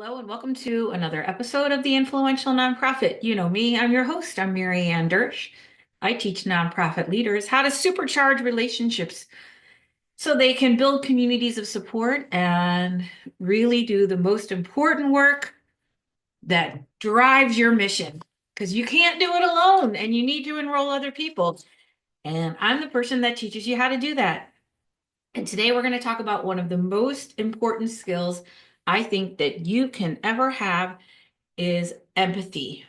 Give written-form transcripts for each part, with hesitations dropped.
Hello and welcome to another episode of The Influential Nonprofit. You know me, I'm your host. I'm Maryanne Dersch. I teach nonprofit leaders how to supercharge relationships so they can build communities of support and really do the most important work that drives your mission. Because you can't do it alone and you need to enroll other people. And I'm the person that teaches you how to do that. And today we're going to talk about one of the most important skills I think that you can ever have is empathy,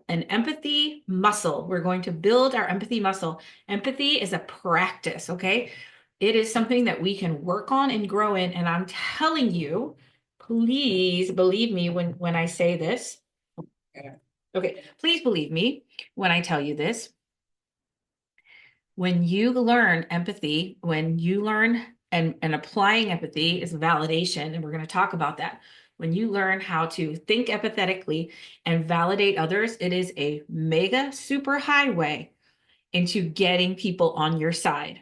an empathy muscle. We're going to build our empathy muscle. Empathy is a practice, okay? It is something that we can work on and grow in. And I'm telling you, please believe me when I say this. Okay, please believe me when I tell you this. When you learn empathy, when you learn and applying empathy is validation, and we're going to talk about that. When you learn how to think empathetically and validate others, it is a mega super highway into getting people on your side.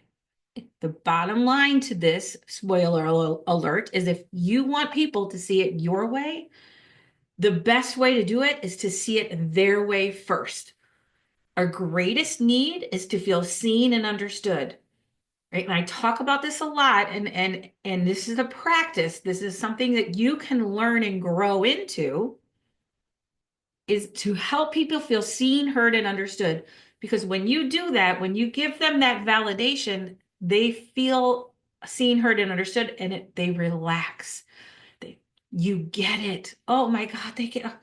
The bottom line to this, spoiler alert, is if you want people to see it your way, the best way to do it is to see it their way first. Our greatest need is to feel seen and understood. Right? And I talk about this a lot, and this is a practice. This is something that you can learn and grow into, is to help people feel seen, heard, and understood. Because when you do that, when you give them that validation, they feel seen, heard, and understood, and they relax. They, you get it. Oh my God, they get,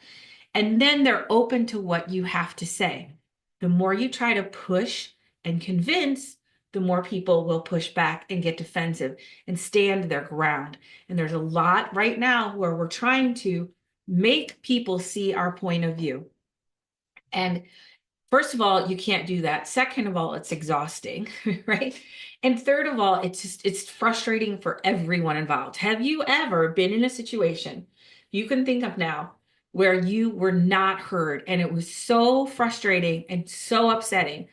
and then they're open to what you have to say. The more you try to push and convince, the more people will push back and get defensive and stand their ground. And there's a lot right now where we're trying to make people see our point of view. And first of all, you can't do that. Second of all, it's exhausting, right? And third of all, it's frustrating for everyone involved. Have you ever been in a situation you can think of now where you were not heard and it was so frustrating and so upsetting?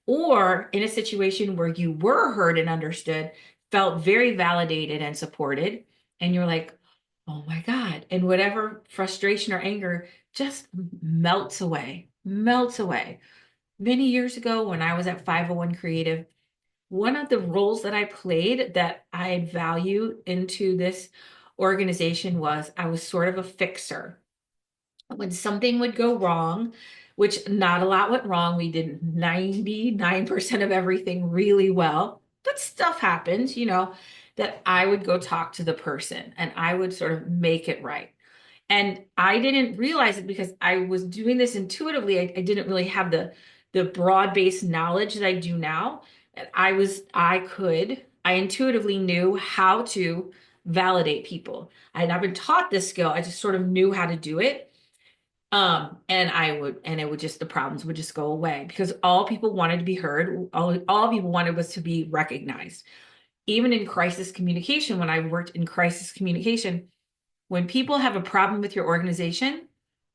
Or in a situation where you were heard and understood, felt very validated and supported, and you're like, oh my God. And whatever frustration or anger just melts away, melts away. Many years ago, when I was at 501 Creative, one of the roles that I played that I value into this organization was I was sort of a fixer. When something would go wrong, which not a lot went wrong, we did 99% of everything really well, but stuff happens, that I would go talk to the person and I would sort of make it right. And I didn't realize it because I was doing this intuitively. I didn't really have the broad-based knowledge that I do now. And I intuitively knew how to validate people. I had not been taught this skill. I just sort of knew how to do it. And it would just, the problems would just go away because all people wanted to be heard. All people wanted was to be recognized. Even in crisis communication, when I worked in crisis communication, when people have a problem with your organization,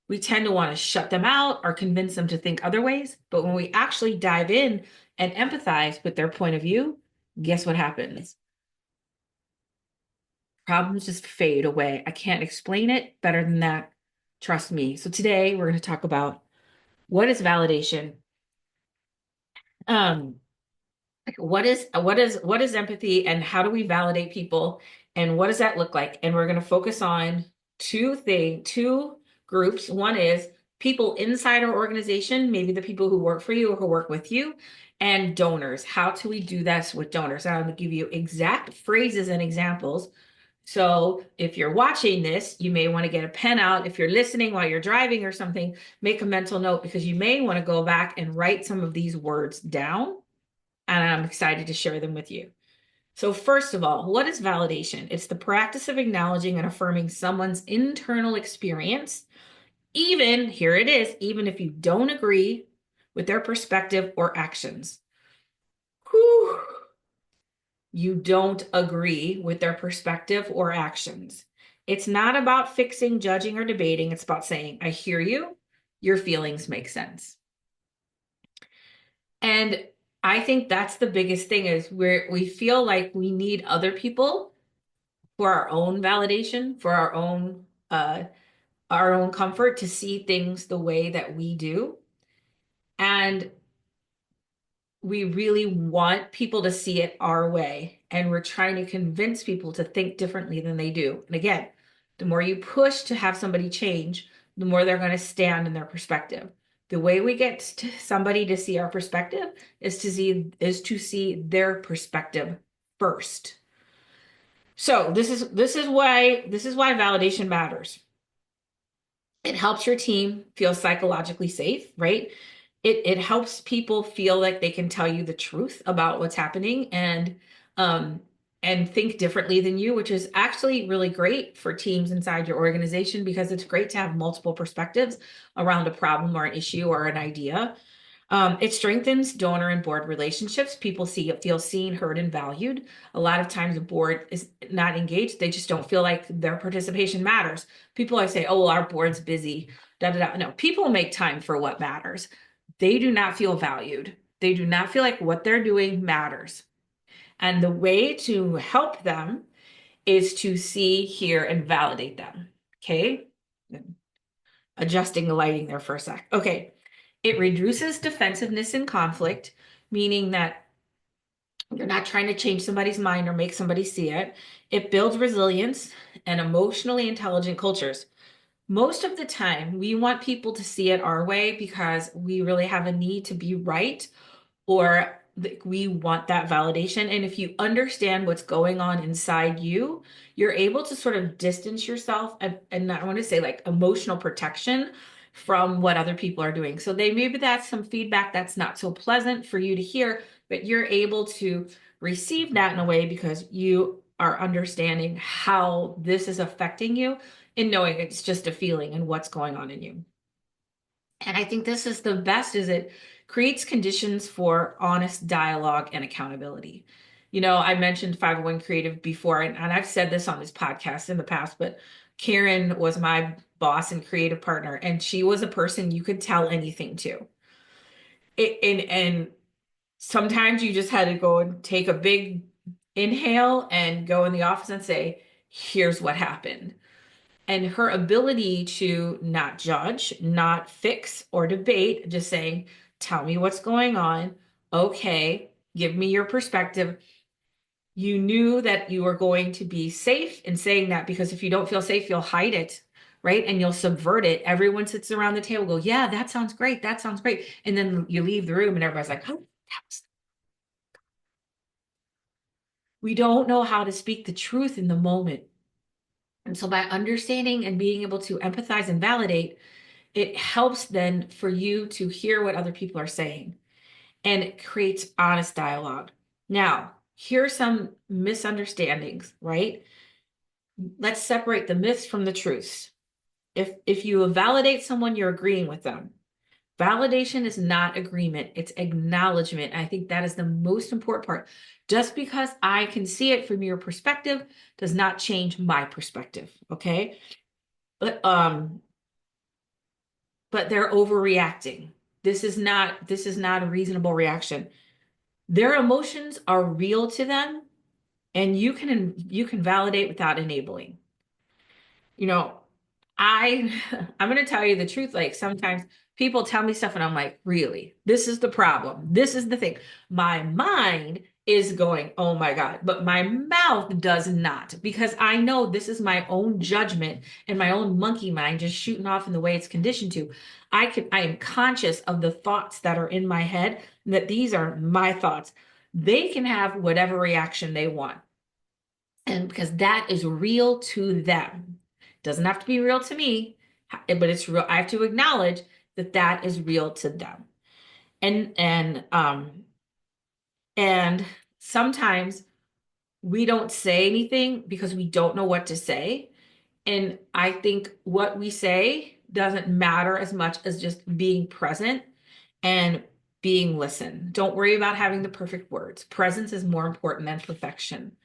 we tend to want to shut them out or convince them to think other ways. But when we actually dive in and empathize with their point of view, guess what happens? Problems just fade away. I can't explain it better than that. Trust me. So today we're going to talk about what is validation. Um, like, what is empathy and how do we validate people and what does that look like? And we're going to focus on two groups. One is people inside our organization, maybe the people who work for you or who work with you, and donors. How do we do this with donors? I'm going to give you exact phrases and examples. So if you're watching this, you may want to get a pen out. If you're listening while you're driving or something, make a mental note because you may want to go back and write some of these words down, and I'm excited to share them with you. So, first of all, what is validation? It's the practice of acknowledging and affirming someone's internal experience, even, here it is, even if you don't agree with their perspective or actions. Whew. You don't agree with their perspective or actions. It's not about fixing, judging, or debating. It's about saying, I hear you. Your feelings make sense. And I think that's the biggest thing is where we feel like we need other people for our own validation, for our own our own comfort to see things the way that we do. And we really want people to see it our way. And we're trying to convince people to think differently than they do. And again, the more you push to have somebody change, the more they're going to stand in their perspective. The way we get somebody to see our perspective is to see their perspective first. So this is why validation matters. It helps your team feel psychologically safe, right? It helps people feel like they can tell you the truth about what's happening um and think differently than you, which is actually really great for teams inside your organization because it's great to have multiple perspectives around a problem or an issue or an idea. It strengthens donor and board relationships. People feel seen, heard, and valued. A lot of times, a board is not engaged. They just don't feel like their participation matters. People always say, "Oh, well, our board's busy." Da da da. No, people make time for what matters. They do not feel valued. They do not feel like what they're doing matters. And the way to help them is to see, hear, and validate them. Okay, adjusting the lighting there for a sec. Okay. It reduces defensiveness in conflict, meaning that you're not trying to change somebody's mind or make somebody see it. It builds resilience and emotionally intelligent cultures. Most of the time, we want people to see it our way because we really have a need to be right or we want that validation. And if you understand what's going on inside you, you're able to sort of distance yourself and I want to say like emotional protection from what other people are doing. So maybe that's some feedback that's not so pleasant for you to hear, but you're able to receive that in a way because you are understanding how this is affecting you and knowing it's just a feeling and what's going on in you. And I think this is the best is it creates conditions for honest dialogue and accountability. I mentioned 501 Creative before, and I've said this on this podcast in the past, but Karen was my boss and creative partner, and she was a person you could tell anything to. And sometimes you just had to go and take a big inhale and go in the office and say, here's what happened. And her ability to not judge, not fix or debate, just saying, tell me what's going on. Okay, give me your perspective. You knew that you were going to be safe in saying that because if you don't feel safe, you'll hide it, right? And you'll subvert it. Everyone sits around the table, go, yeah, that sounds great. That sounds great. And then you leave the room and everybody's like, oh, we don't know how to speak the truth in the moment. And so by understanding and being able to empathize and validate, it helps then for you to hear what other people are saying and it creates honest dialogue. Now, here are some misunderstandings, right? Let's separate the myths from the truths. If you validate someone, you're agreeing with them. Validation is not agreement, it's acknowledgement. I think that is the most important part. Just because I can see it from your perspective does not change my perspective, okay? But they're overreacting. This is not a reasonable reaction. Their emotions are real to them, and you can validate without enabling. You know, I I'm gonna tell you the truth. Like sometimes people tell me stuff and I'm like, really? This is the problem. This is the thing. My mind is going, oh my God, but my mouth does not because I know this is my own judgment and my own monkey mind just shooting off in the way it's conditioned to. I am conscious of the thoughts that are in my head, and that these are my thoughts. They can have whatever reaction they want. And because that is real to them. Doesn't have to be real to me, but it's real. I have to acknowledge that that is real to them. And and um and sometimes we don't say anything because we don't know what to say. And I think what we say doesn't matter as much as just being present and being listened. Don't worry about having the perfect words. Presence is more important than perfection.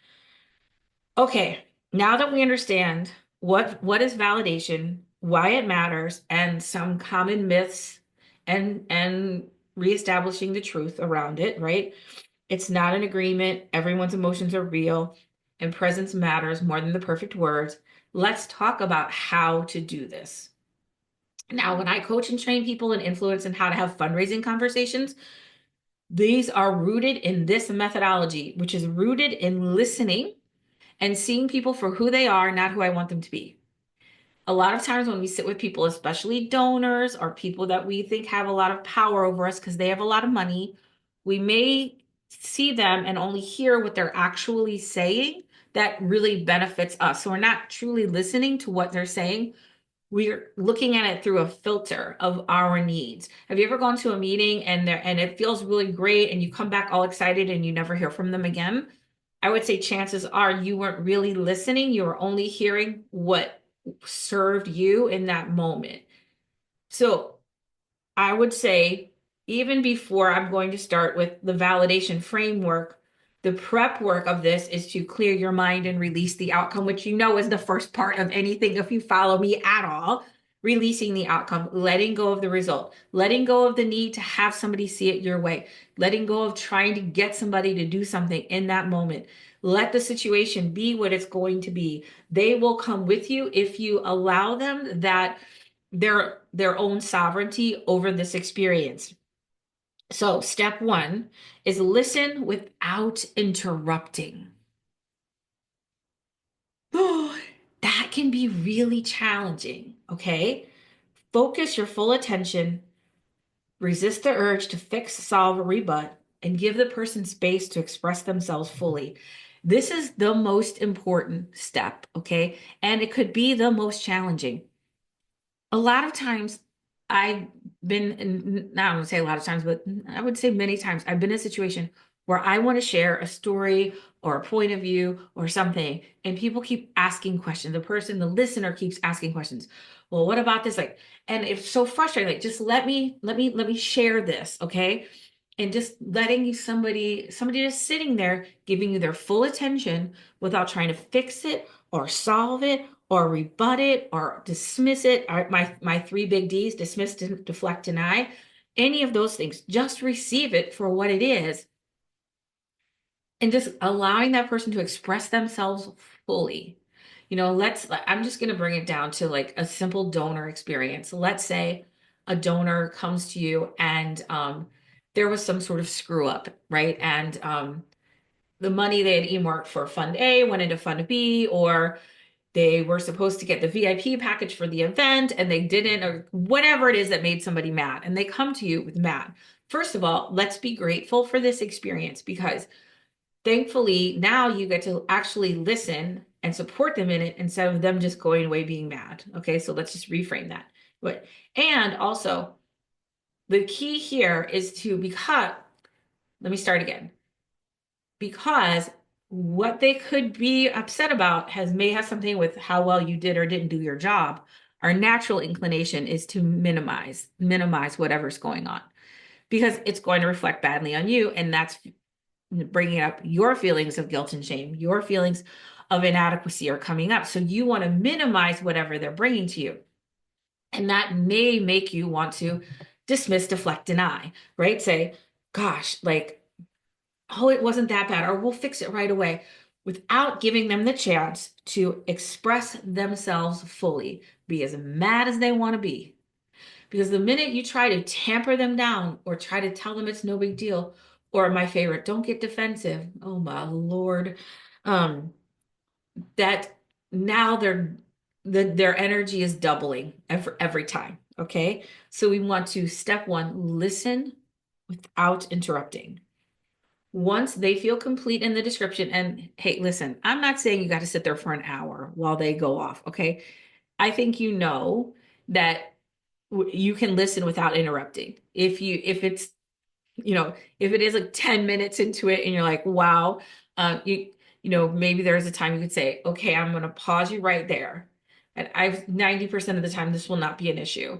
Okay, now that we understand what is validation, why it matters, and some common myths and reestablishing the truth around it, right? It's not an agreement. Everyone's emotions are real, and presence matters more than the perfect words. Let's talk about how to do this. Now, when I coach and train people in influence and how to have fundraising conversations, these are rooted in this methodology, which is rooted in listening and seeing people for who they are, not who I want them to be. A lot of times when we sit with people, especially donors or people that we think have a lot of power over us because they have a lot of money, we may see them and only hear what they're actually saying that really benefits us. So we're not truly listening to what they're saying. We're looking at it through a filter of our needs. Have you ever gone to a meeting and it feels really great and you come back all excited and you never hear from them again? I would say chances are you weren't really listening. You were only hearing what served you in that moment. So I would say, even before I'm going to start with the validation framework, the prep work of this is to clear your mind and release the outcome, which you know is the first part of anything. If you follow me at all, releasing the outcome, letting go of the result, letting go of the need to have somebody see it your way, letting go of trying to get somebody to do something in that moment. Let the situation be what it's going to be. They will come with you if you allow them that their own sovereignty over this experience. So, step one is listen without interrupting. Oh, that can be really challenging, okay? Focus your full attention, resist the urge to fix, solve, or rebut, and give the person space to express themselves fully. This is the most important step, okay? And it could be the most challenging. A lot of times I've been in, not I would say a lot of times, but I would say many times I've been in a situation where I want to share a story or a point of view or something, and people keep asking questions. The listener keeps asking questions. Well, what about this? Like, and it's so frustrating. Like, just let me share this, okay? And just letting you somebody just sitting there giving you their full attention without trying to fix it or solve it or rebut it or dismiss it. My three big D's: dismiss, deflect, deny. Any of those things, just receive it for what it is and just allowing that person to express themselves fully. I'm just going to bring it down to like a simple donor experience. Let's say a donor comes to you and there was some sort of screw up, right? And the money they had earmarked for Fund A went into Fund B, or they were supposed to get the VIP package for the event and they didn't, or whatever it is that made somebody mad. And they come to you with mad. First of all, let's be grateful for this experience because thankfully now you get to actually listen and support them in it instead of them just going away being mad. Okay, so let's just reframe that. But and also the key here is to because let me start again. Because what they could be upset about may have something with how well you did or didn't do your job. Our natural inclination is to minimize whatever's going on because it's going to reflect badly on you, and that's bringing up your feelings of guilt and shame. Your feelings of inadequacy are coming up. So you want to minimize whatever they're bringing to you. And that may make you want to dismiss, deflect, deny, right? Say, gosh, like, oh, it wasn't that bad, or we'll fix it right away, without giving them the chance to express themselves fully, be as mad as they want to be. Because the minute you try to tamper them down or try to tell them it's no big deal, or my favorite, don't get defensive. Oh my Lord. Um, that now their energy is doubling every time. Okay. So we want to step one, listen without interrupting. Once they feel complete in the description, and hey, listen, I'm not saying you got to sit there for an hour while they go off. Okay. I think you know that you can listen without interrupting. If it's, if it is like 10 minutes into it and you're like, wow, maybe there's a time you could say, okay, I'm going to pause you right there. And I've 90% of the time, this will not be an issue.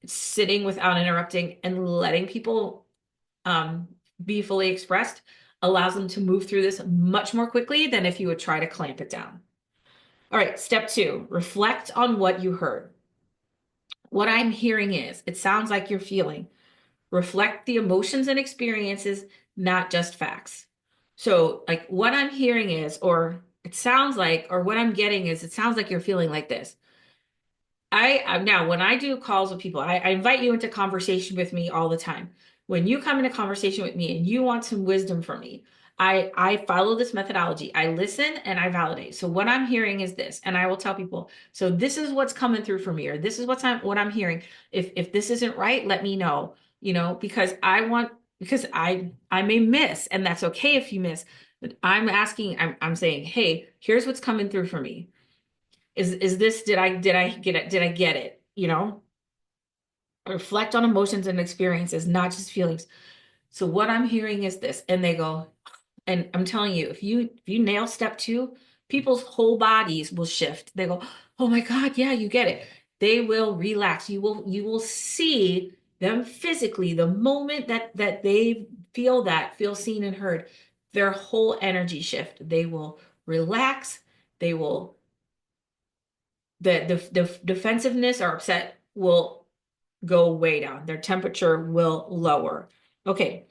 It's sitting without interrupting and letting people um, be fully expressed allows them to move through this much more quickly than if you would try to clamp it down. All right, step two, reflect on what you heard. What I'm hearing is, it sounds like you're feeling. Reflect the emotions and experiences, not just facts. So, like, what I'm hearing is, or it sounds like, or what I'm getting is, it sounds like you're feeling like this. Now when I do calls with people, I invite you into conversation with me all the time. When you come into conversation with me and you want some wisdom from me, I follow this methodology. I listen and I validate. So what I'm hearing is this, and I will tell people, so this is what's coming through for me, or this is what I'm hearing. If this isn't right, let me know, because because I may miss, and that's okay if you miss. But I'm saying, hey, here's what's coming through for me. Is this, did I get it? Did I get it? Reflect on emotions and experiences, not just feelings. So what I'm hearing is this, and they go, and I'm telling you, if you nail step two, people's whole bodies will shift. They go, oh my God, yeah, you get it. They will relax. You will see them physically the moment that they feel seen and heard, their whole energy shift. They will relax. They will the defensiveness or upset will go way down. Their temperature will lower. Okay.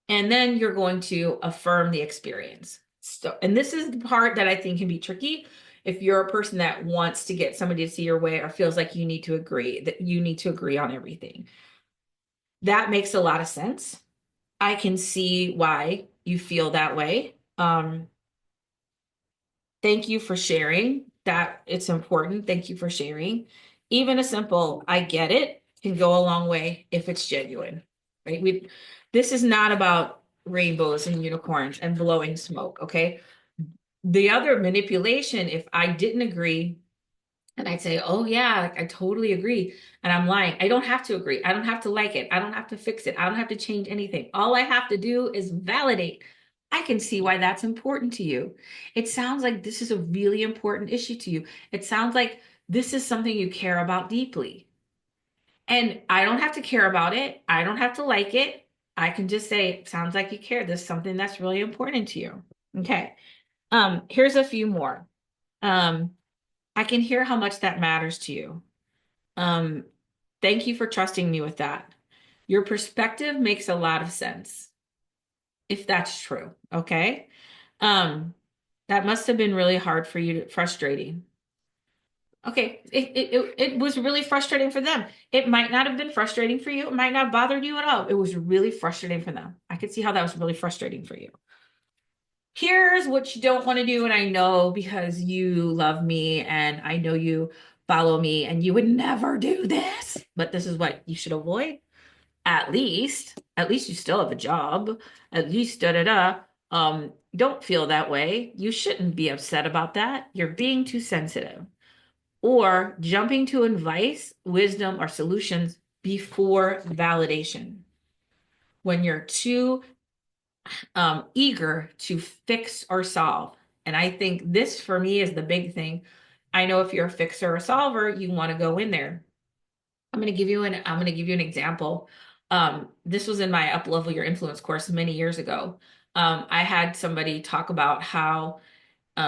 And then you're going to affirm the experience. So, and this is the part that I think can be tricky. If you're a person that wants to get somebody to see your way or feels like that you need to agree on everything. That makes a lot of sense. I can see why you feel that way. Thank you for sharing that. It's important. Thank you for sharing. Even a simple "I get it" can go a long way if it's genuine, right? This is not about rainbows and unicorns and blowing smoke, okay? The other manipulation, if I didn't agree and I'd say, oh yeah, like, I totally agree. And I'm lying. I don't have to agree. I don't have to like it. I don't have to fix it. I don't have to change anything. All I have to do is validate. I can see why that's important to you. It sounds like this is a really important issue to you. It sounds like this is something you care about deeply. And I don't have to care about it. I don't have to like it. I can just say, sounds like you care. This is something that's really important to you. Okay. Here's a few more. Um, I can hear how much that matters to you. Um, Thank you for trusting me with that. Your perspective makes a lot of sense, if that's true. Okay. Um, that must have been really hard for you frustrating. Okay, it was really frustrating for them. It might not have been frustrating for you. It might not have bothered you at all. It was really frustrating for them. I could see how that was really frustrating for you. Here's what you don't want to do, and I know because you love me and I know you follow me and you would never do this, but this is what you should avoid. At least you still have a job. At least da da da. Don't feel that way. You shouldn't be upset about that. You're being too sensitive. Or jumping to advice, wisdom, or solutions before validation. When you're too eager to fix or solve. And I think this for me is the big thing. I know if you're a fixer or solver, you want to go in there. I'm going to give you an example. This was in my Up Level Your Influence course many years ago. I had somebody talk about how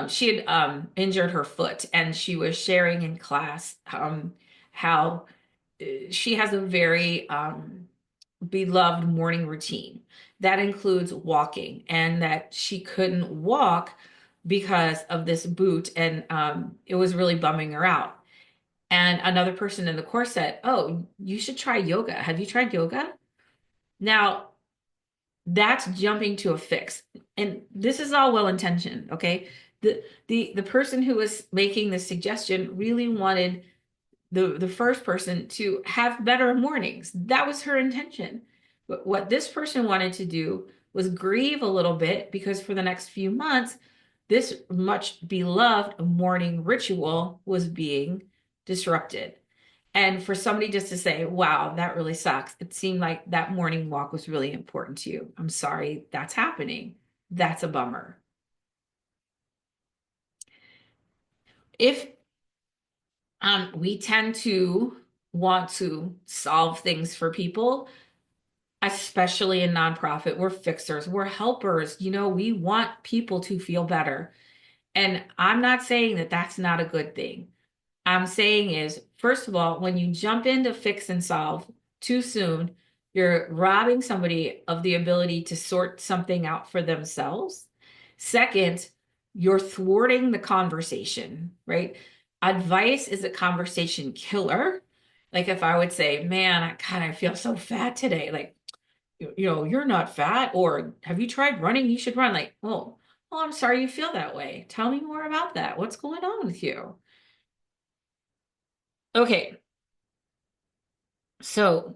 she had injured her foot and she was sharing in class how she has a very beloved morning routine that includes walking, and that she couldn't walk because of this boot, and it was really bumming her out. And another person in the course said, oh, you should try yoga. Have you tried yoga? Now, that's jumping to a fix. And this is all well intentioned, okay? The person who was making the suggestion really wanted the first person to have better mornings. That was her intention. But what this person wanted to do was grieve a little bit because for the next few months, this much beloved morning ritual was being disrupted. And for somebody just to say, wow, that really sucks. It seemed like that morning walk was really important to you. I'm sorry that's happening. That's a bummer. If we tend to want to solve things for people, especially in nonprofit, we're fixers, we're helpers. We want people to feel better. And I'm not saying that that's not a good thing. I'm saying is, first of all, when you jump into fix and solve too soon, you're robbing somebody of the ability to sort something out for themselves. Second, you're thwarting the conversation, right? Advice is a conversation killer. Like if I would say, man, God, I feel so fat today. Like, you're not fat, or have you tried running? You should run. Like, well, I'm sorry you feel that way. Tell me more about that. What's going on with you? Okay, so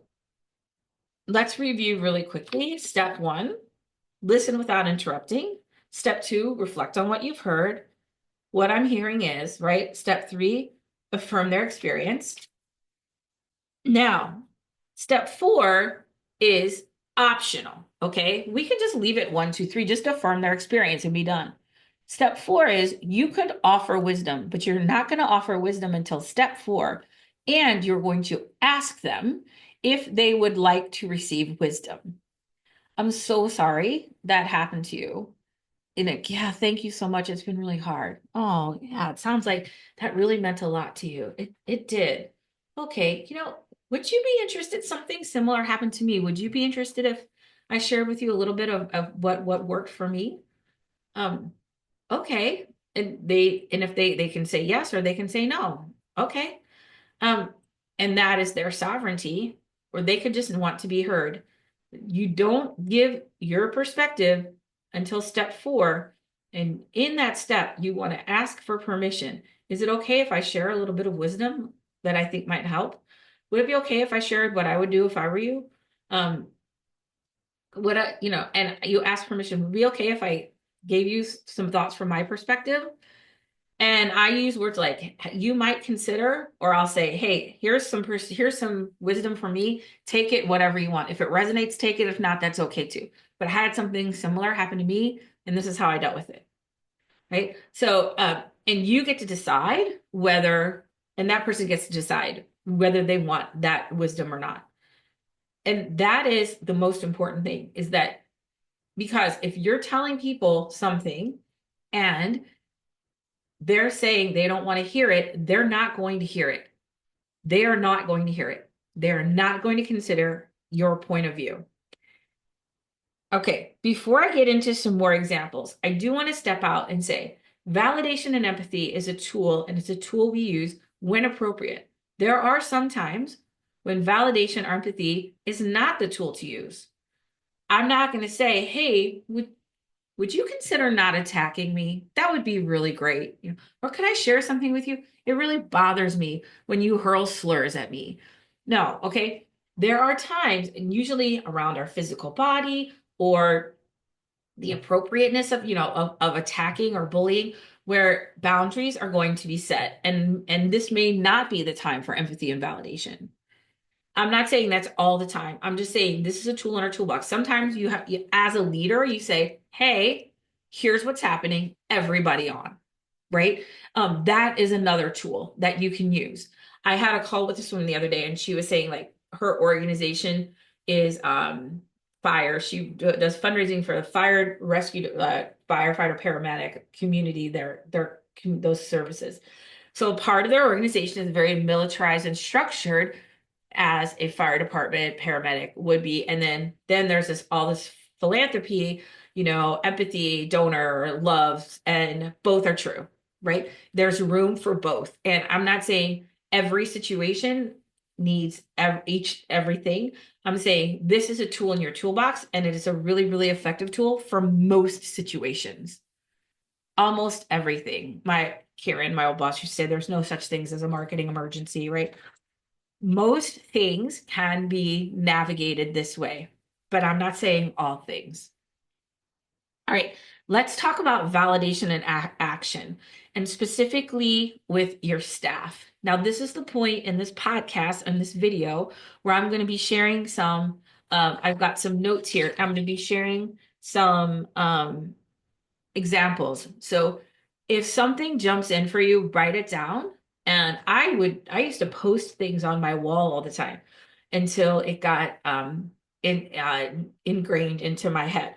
let's review really quickly. Step one, listen without interrupting. Step two, reflect on what you've heard. What I'm hearing is, right? Step three, affirm their experience. Now, step four is optional. Okay. We can just leave it one, two, three, just affirm their experience and be done. Step four is you could offer wisdom, but you're not going to offer wisdom until step four. And you're going to ask them if they would like to receive wisdom. I'm so sorry that happened to you. And yeah, thank you so much. It's been really hard. Oh, yeah, it sounds like that really meant a lot to you. It did. Okay, would you be interested? Something similar happened to me. Would you be interested if I shared with you a little bit of what worked for me? Um, okay. And if they can say yes or they can say no. Okay. Um, and that is their sovereignty, or they could just want to be heard. You don't give your perspective until step four. And in that step, you want to ask for permission. Is it okay if I share a little bit of wisdom that I think might help? Would it be okay if I shared what I would do if I were you? Um, and you ask permission. Would it be okay if I gave you some thoughts from my perspective? And I use words like you might consider, or I'll say, hey, here's some wisdom for me. Take it whatever you want. If it resonates, take it. If not, that's okay too. But I had something similar happen to me, and this is how I dealt with it. Right. So, and you get to decide whether, and that person gets to decide whether they want that wisdom or not. And that is the most important thing, is that because if you're telling people something and they're saying they don't want to hear it, they're not going to hear it. They are not going to hear it. They're not going to consider your point of view. Okay, before I get into some more examples, I do want to step out and say validation and empathy is a tool, and it's a tool we use when appropriate. There are some times when validation or empathy is not the tool to use. I'm not going to say, hey, would you consider not attacking me? That would be really great. Or could I share something with you? It really bothers me when you hurl slurs at me. No, okay. There are times, and usually around our physical body or the appropriateness of attacking or bullying, where boundaries are going to be set. And this may not be the time for empathy and validation. I'm not saying that's all the time. I'm just saying this is a tool in our toolbox. Sometimes as a leader, you say, hey, here's what's happening, everybody on, right? That is another tool that you can use. I had a call with this woman the other day, and she was saying like her organization is fire. She does fundraising for the fire rescue, firefighter, paramedic community, those services. So part of their organization is very militarized and structured as a fire department paramedic would be. And then there's all this philanthropy, empathy, donor, love, and both are true, right? There's room for both. And I'm not saying every situation needs everything. I'm saying this is a tool in your toolbox, and it is a really, really effective tool for most situations. Almost everything. Karen, my old boss, used to say there's no such things as a marketing emergency, right? Most things can be navigated this way, but I'm not saying all things. All right, let's talk about validation and action, and specifically with your staff. Now, this is the point in this podcast and this video where I'm going to be sharing I've got some notes here. I'm going to be sharing some examples. So if something jumps in for you, write it down. And I used to post things on my wall all the time until it got ingrained into my head.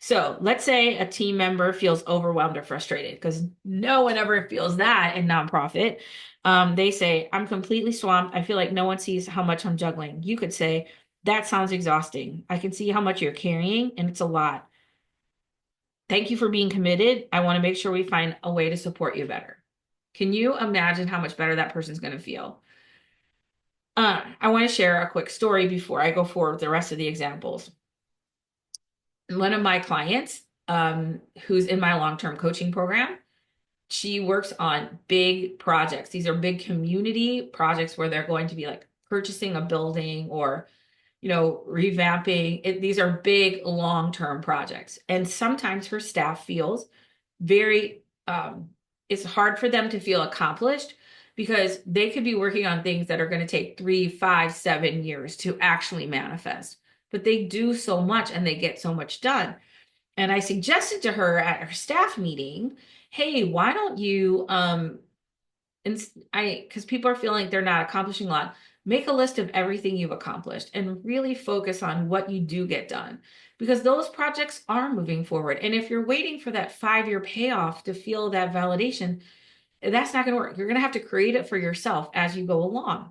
So let's say a team member feels overwhelmed or frustrated, because no one ever feels that in nonprofit. They say, I'm completely swamped. I feel like no one sees how much I'm juggling. You could say, that sounds exhausting. I can see how much you're carrying, and it's a lot. Thank you for being committed. I want to make sure we find a way to support you better. Can you imagine how much better that person's going to feel? I want to share a quick story before I go forward with the rest of the examples. One of my clients, who's in my long-term coaching program, she works on big projects. These are big community projects where they're going to be like purchasing a building or, revamping it. These are big long-term projects. And sometimes her staff feels very, it's hard for them to feel accomplished because they could be working on things that are going to take 3, 5, 7 years to actually manifest. But they do so much and they get so much done. And I suggested to her at her staff meeting, hey, why don't you, because people are feeling like they're not accomplishing a lot, make a list of everything you've accomplished and really focus on what you do get done because those projects are moving forward. And if you're waiting for that 5-year payoff to feel that validation, that's not going to work. You're going to have to create it for yourself as you go along.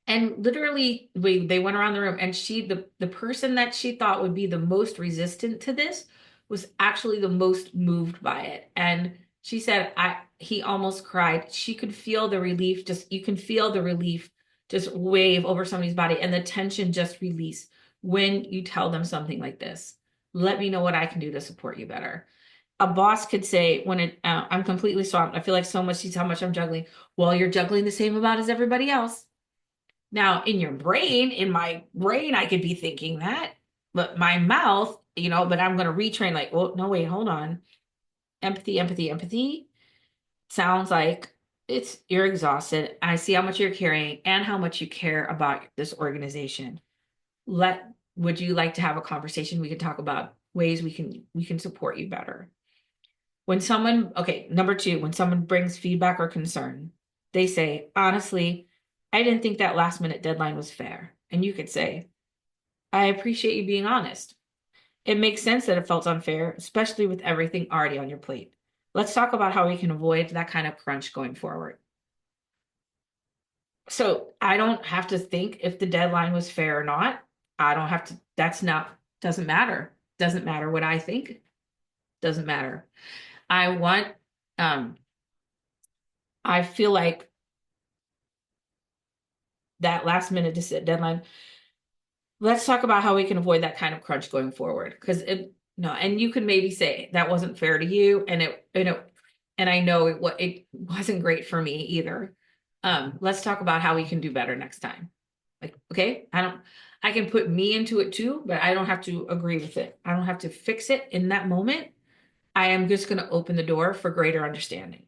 And literally, they went around the room, and the person that she thought would be the most resistant to this was actually the most moved by it. And she said, he almost cried. She could feel the relief, you can feel the relief just wave over somebody's body and the tension just release when you tell them something like this. Let me know what I can do to support you better. A boss could say, I'm completely swamped, I feel like so much, sees how much I'm juggling. Well, you're juggling the same amount as everybody else. Now, in my brain, I could be thinking that, but my mouth, but I'm going to retrain like, well, no, wait, hold on. Empathy, empathy, empathy sounds like you're exhausted. I see how much you're carrying and how much you care about this organization. Would you like to have a conversation? We can talk about ways we can support you better. Number 2, when someone brings feedback or concern, they say, honestly, I didn't think that last minute deadline was fair. And you could say, I appreciate you being honest. It makes sense that it felt unfair, especially with everything already on your plate. Let's talk about how we can avoid that kind of crunch going forward. So I don't have to think if the deadline was fair or not. I don't have to, doesn't matter. Doesn't matter what I think. Doesn't matter. I want, um, I feel like that last minute deadline. Let's talk about how we can avoid that kind of crunch going forward. Because no, and you could maybe say that wasn't fair to you, and I know it wasn't great for me either. Let's talk about how we can do better next time. Like, okay, I can put me into it too, but I don't have to agree with it. I don't have to fix it in that moment. I am just going to open the door for greater understanding.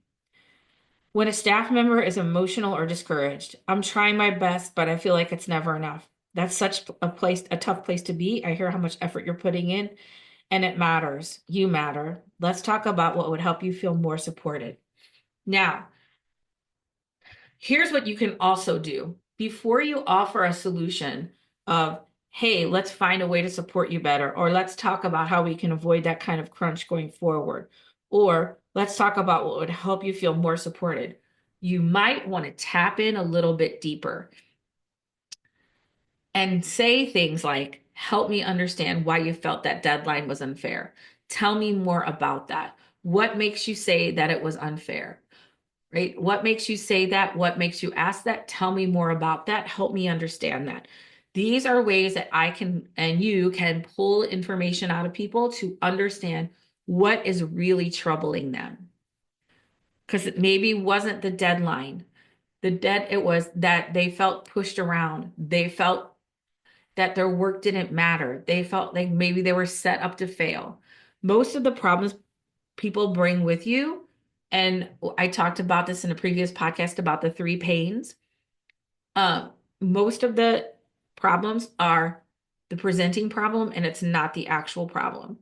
When a staff member is emotional or discouraged, I'm trying my best, but I feel like it's never enough. That's such a tough place to be. I hear how much effort you're putting in, and it matters. You matter. Let's talk about what would help you feel more supported. Now, here's what you can also do. Before you offer a solution of, hey, let's find a way to support you better, or let's talk about how we can avoid that kind of crunch going forward, or let's talk about what would help you feel more supported. You might want to tap in a little bit deeper and say things like, help me understand why you felt that deadline was unfair. Tell me more about that. What makes you say that it was unfair? Right? What makes you say that? What makes you ask that? Tell me more about that. Help me understand that. These are ways that I can and you can pull information out of people to understand what is really troubling them. Because it maybe wasn't the deadline. It was that they felt pushed around. They felt that their work didn't matter. They felt like maybe they were set up to fail. Most of the problems people bring with you, and I talked about this in a previous podcast about the 3 pains. Most of the problems are the presenting problem, and it's not the actual problem.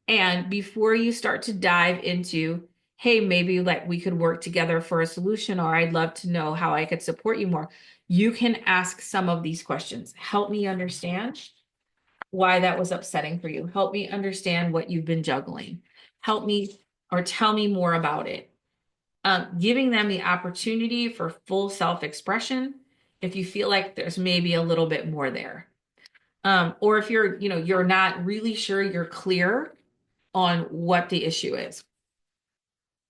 And before you start to dive into, hey, maybe like we could work together for a solution, or I'd love to know how I could support you more, you can ask some of these questions. Help me understand why that was upsetting for you. Help me understand what you've been juggling. Help me or tell me more about it. Giving them the opportunity for full self-expression if you feel like there's maybe a little bit more there. Or if you're not really sure you're clear on what the issue is.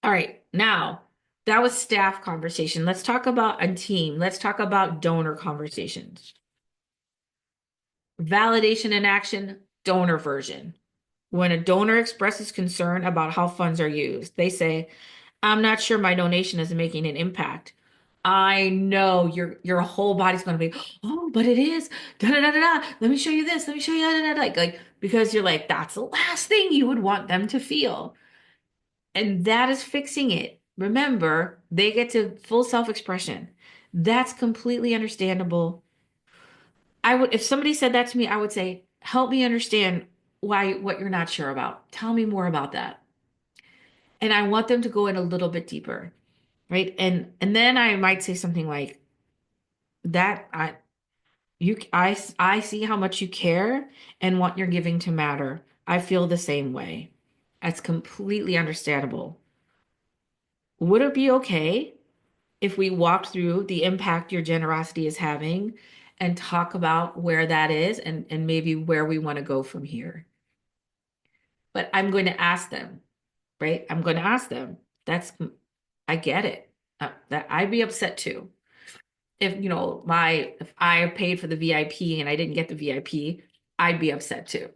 All right, now That was staff conversation. Let's talk about a team. Let's talk about donor conversations. Validation in action, donor version. When a donor expresses concern about how funds are used, they say, I'm not sure my donation is making an impact. I know your whole body's going to be, oh, but it is. Da, da, da, da, da. Let me show you this. Let me show you that. Like, because you're like, that's the last thing you would want them to feel. And that is fixing it. Remember, they get to full self-expression. That's completely understandable. I would, if somebody said that to me, I would say, help me understand why, what you're not sure about. Tell me more about that. And I want them to go in a little bit deeper, right? And then I might say something like that. I see how much you care and want your giving to matter. I feel the same way. That's completely understandable. Would it be okay if we walked through the impact your generosity is having and talk about where that is and maybe where we want to go from here? But I'm going to ask them, right? I'm going to ask them. That's, I get it. That I'd be upset too. If, if I paid for the VIP and I didn't get the VIP, I'd be upset too.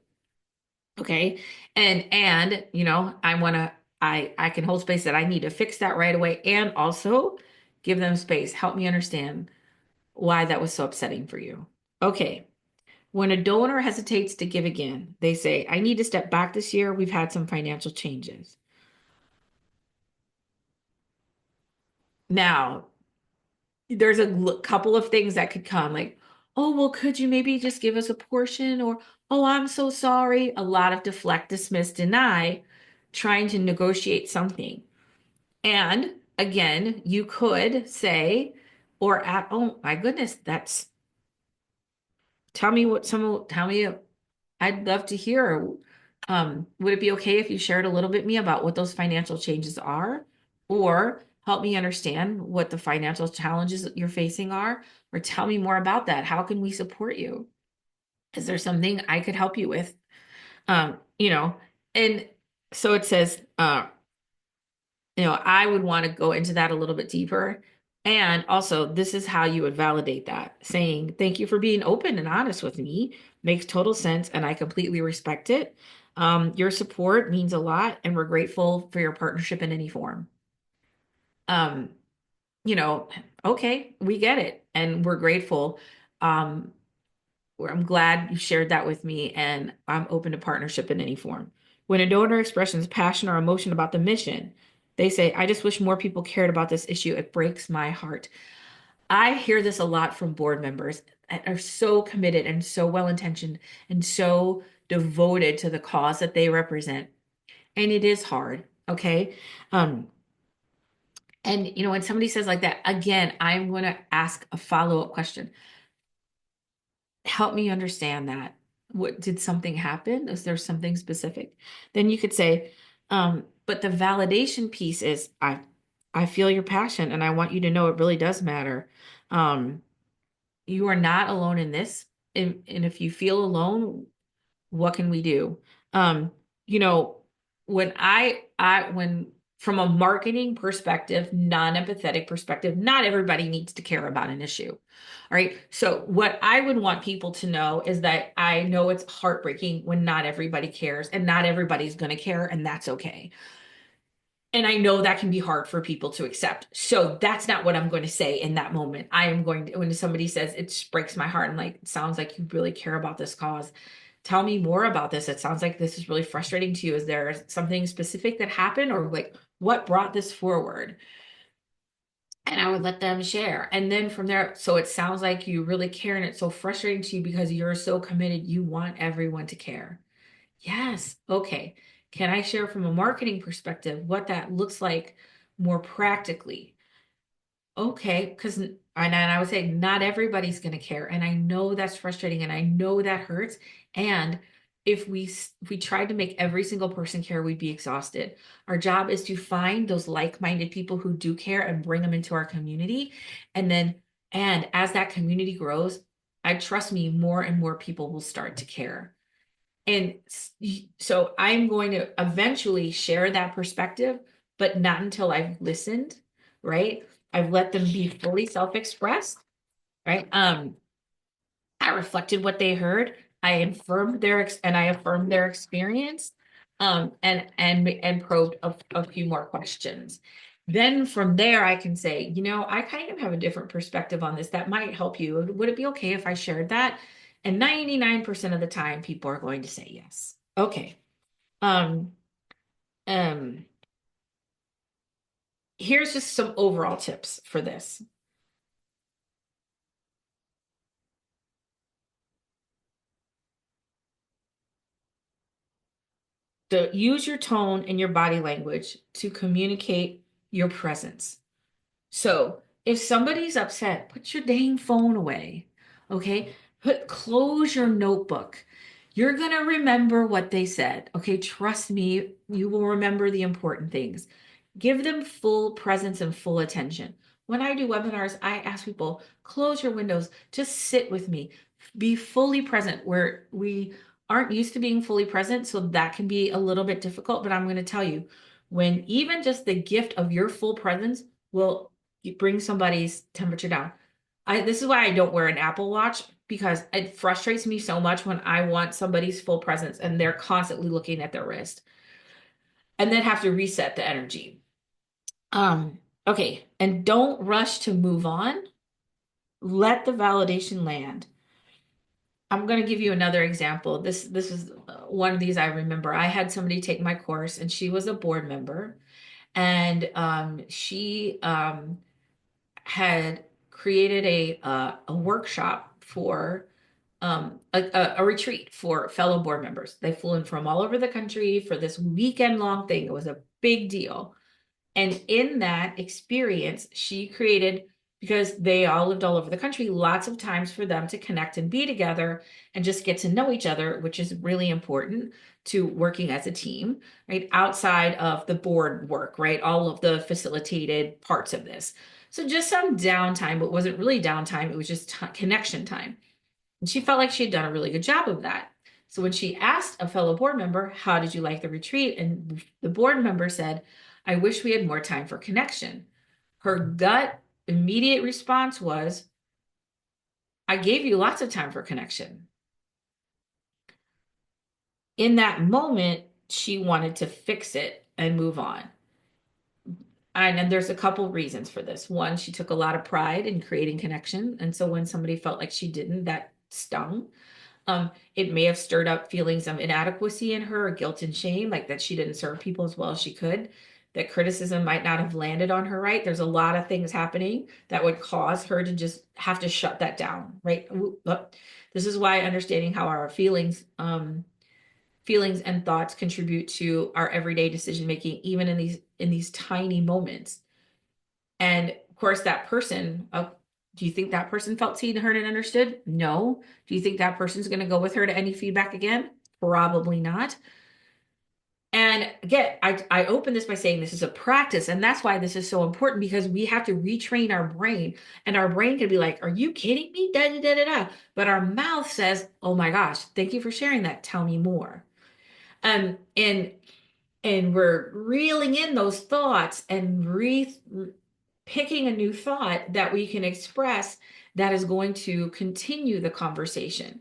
Okay. I want to, I can hold space that I need to fix that right away and also give them space. Help me understand why that was so upsetting for you. Okay. When a donor hesitates to give again, they say, I need to step back this year. We've had some financial changes. Now, there's a couple of things that could come like, oh, well, could you maybe just give us a portion? Or, oh, I'm so sorry. A lot of deflect, dismiss, deny, trying to negotiate something. And again, you could say, or at, oh my goodness, tell me, I'd love to hear. Would it be okay if you shared a little bit me about what those financial changes are? Or help me understand what the financial challenges that you're facing are? Or tell me more about that. How can we support you? Is there something I could help you with? Um, you know, and so it says, I would want to go into that a little bit deeper. And also, this is how you would validate that, saying, thank you for being open and honest with me. Makes total sense, and I completely respect it. Your support means a lot, and we're grateful for your partnership in any form. Um, you know, okay, we get it, and we're grateful. Um, I'm glad you shared that with me, and I'm open to partnership in any form. When a donor expresses passion or emotion about the mission, they say, I just wish more people cared about this issue. It breaks my heart. I hear this a lot from board members that are so committed and so well intentioned and so devoted to the cause that they represent. And it is hard. Okay. Um, and when somebody says like that, again, I'm going to ask a follow-up question. Help me understand that. What did something happen? Is there something specific? Then you could say, but the validation piece is I feel your passion and I want you to know it really does matter. Um, you are not alone in this. And if you feel alone, what can we do? Um, you know, when from a marketing perspective, non-empathetic perspective, not everybody needs to care about an issue. All right. So what I would want people to know is that I know it's heartbreaking when not everybody cares and not everybody's going to care, and that's okay. And I know that can be hard for people to accept. So that's not what I'm going to say in that moment. I am going to, when somebody says it just breaks my heart and like, it sounds like you really care about this cause. Tell me more about this. It sounds like this is really frustrating to you. Is there something specific that happened or like what brought this forward? And I would let them share. And then from there, so it sounds like you really care and it's so frustrating to you because you're so committed. You want everyone to care. Yes. Okay. Can I share from a marketing perspective what that looks like more practically? Okay. And I would say not everybody's going to care. And I know that's frustrating and I know that hurts. And if we tried to make every single person care, we'd be exhausted. Our job is to find those like-minded people who do care and bring them into our community. And as that community grows, I trust me, more and more people will start to care. And so I'm going to eventually share that perspective, but not until I've listened, right? I've let them be fully self-expressed, right? I reflected what they heard. I affirmed their experience, and probed a few more questions. Then from there, I can say, I kind of have a different perspective on this that might help you. Would it be okay if I shared that? And 99% of the time, people are going to say yes. Okay. Um, um, Here's just some overall tips for this. So use your tone and your body language to communicate your presence. So if somebody's upset, put your dang phone away. Okay. Close your notebook. You're going to remember what they said. Okay. Trust me, you will remember the important things. Give them full presence and full attention. When I do webinars, I ask people, close your windows, just sit with me, be fully present where we aren't used to being fully present. So that can be a little bit difficult, but I'm going to tell you, when even just the gift of your full presence will bring somebody's temperature down. This is why I don't wear an Apple Watch, because it frustrates me so much when I want somebody's full presence and they're constantly looking at their wrist and then have to reset the energy. Okay, and don't rush to move on. Let the validation land. I'm going to give you another example. This is one of these I remember. I had somebody take my course, and she was a board member, and she had created a workshop for a retreat for fellow board members. They flew in from all over the country for this weekend long thing. It was a big deal. And in that experience, she created, because they all lived all over the country, lots of times for them to connect and be together and just get to know each other, which is really important to working as a team, right? Outside of the board work, right? All of the facilitated parts of this. So just some downtime, but it wasn't really downtime. It was just connection time. And she felt like she had done a really good job of that. So when she asked a fellow board member, how did you like the retreat? And the board member said, I wish we had more time for connection. Her gut immediate response was, I gave you lots of time for connection. In that moment, she wanted to fix it and move on. And there's a couple reasons for this. One, she took a lot of pride in creating connection. And so when somebody felt like she didn't, that stung. It may have stirred up feelings of inadequacy in her, or guilt and shame, like that she didn't serve people as well as she could, that criticism might not have landed on her right. There's a lot of things happening that would cause her to just have to shut that down, right? This is why understanding how our feelings and thoughts contribute to our everyday decision making, even in these tiny moments. And of course, that person, do you think that person felt seen, heard, and understood? No. Do you think that person's going to go with her to any feedback again? Probably not. And again, I open this by saying this is a practice, and that's why this is so important, because we have to retrain our brain, and our brain can be like, "Are you kidding me?" Da da da da da. But our mouth says, "Oh my gosh, thank you for sharing that. Tell me more." And we're reeling in those thoughts and picking a new thought that we can express that is going to continue the conversation.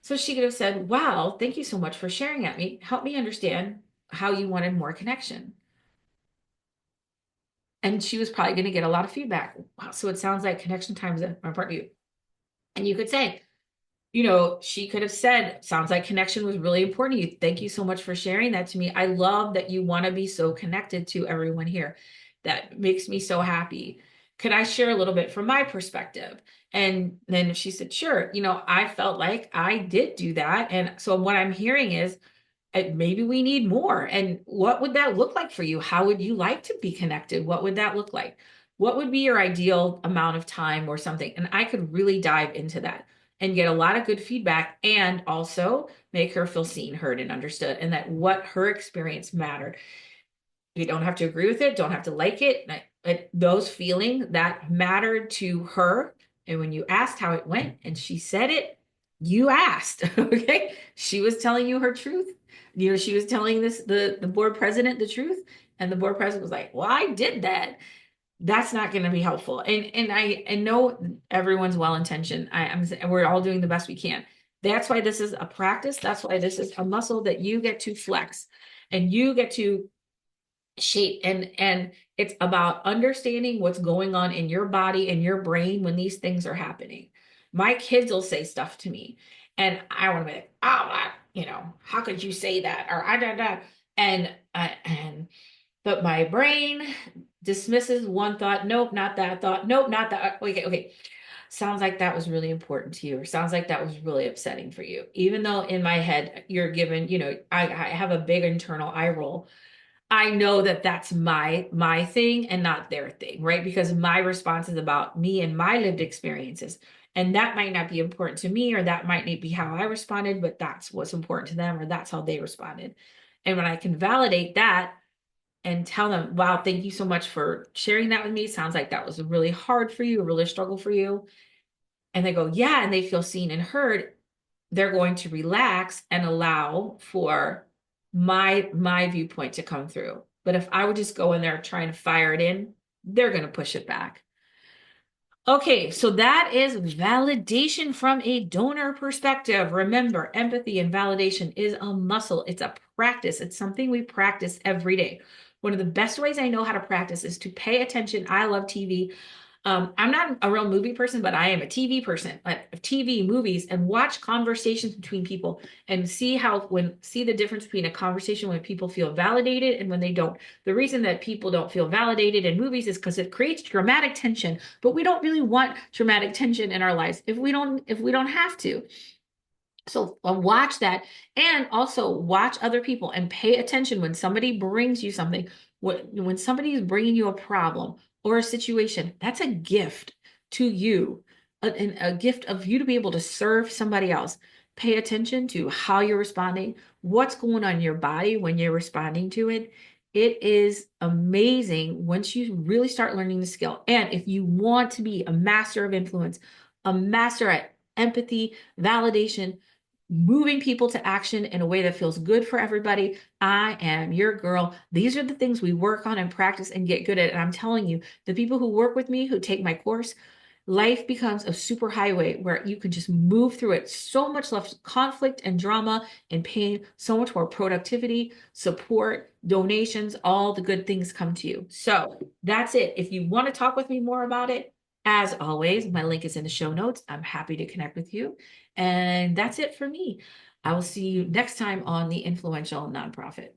So she could have said, wow, thank you so much for sharing at me. Help me understand how you wanted more connection. And she was probably going to get a lot of feedback. Wow, so it sounds like connection time is important to you. And you could say, she could have said, sounds like connection was really important to you. Thank you so much for sharing that to me. I love that you want to be so connected to everyone here. That makes me so happy. Could I share a little bit from my perspective? And then she said, sure, I felt like I did do that. And so what I'm hearing is, maybe we need more. And what would that look like for you? How would you like to be connected? What would that look like? What would be your ideal amount of time or something? And I could really dive into that and get a lot of good feedback, and also make her feel seen, heard, and understood, and that what her experience mattered. You don't have to agree with it, don't have to like it. Those feelings that mattered to her. And when you asked how it went and she said it, you asked, okay? She was telling you her truth. She was telling the board president the truth. And the board president was like, well, I did that. That's not going to be helpful. And I know everyone's well-intentioned. We're all doing the best we can. That's why this is a practice. That's why this is a muscle that you get to flex and you get to shape. And it's about understanding what's going on in your body and your brain when these things are happening. My kids will say stuff to me and I want to be like, oh, how could you say that? Or I da, da. And but my brain dismisses one thought. Nope, not that thought. Nope, not that. Okay, okay. Sounds like that was really important to you, or sounds like that was really upsetting for you. Even though in my head you're given, I have a big internal eye roll. I know that that's my thing and not their thing, right? Because my response is about me and my lived experiences. And that might not be important to me, or that might not be how I responded, but that's what's important to them, or that's how they responded. And when I can validate that and tell them, wow, thank you so much for sharing that with me. Sounds like that was really hard for you, a really struggle for you. And they go, yeah, and they feel seen and heard. They're going to relax and allow for my viewpoint to come through. But if I would just go in there trying to fire it in, they're going to push it back. Okay, so that is validation from a donor perspective. Remember, empathy and validation is a muscle. It's a practice. It's something we practice every day. One of the best ways I know how to practice is to pay attention. I love TV. I'm not a real movie person, but I am a TV person. Like TV, movies, and watch conversations between people and see the difference between a conversation when people feel validated and when they don't. The reason that people don't feel validated in movies is because it creates dramatic tension, but we don't really want dramatic tension in our lives if we don't have to. So watch that and also watch other people and pay attention when somebody brings you something. When somebody is bringing you a problem or a situation, that's a gift to you, a gift of you to be able to serve somebody else. Pay attention to how you're responding, what's going on in your body when you're responding to it. It is amazing once you really start learning the skill. And if you want to be a master of influence, a master at empathy, validation, moving people to action in a way that feels good for everybody. I am your girl. These are the things we work on and practice and get good at. And I'm telling you, the people who work with me, who take my course, life becomes a super highway where you can just move through it. So much less conflict and drama and pain, so much more productivity, support, donations, all the good things come to you. So that's it. If you want to talk with me more about it, as always, my link is in the show notes. I'm happy to connect with you. And that's it for me. I will see you next time on the Influential Nonprofit.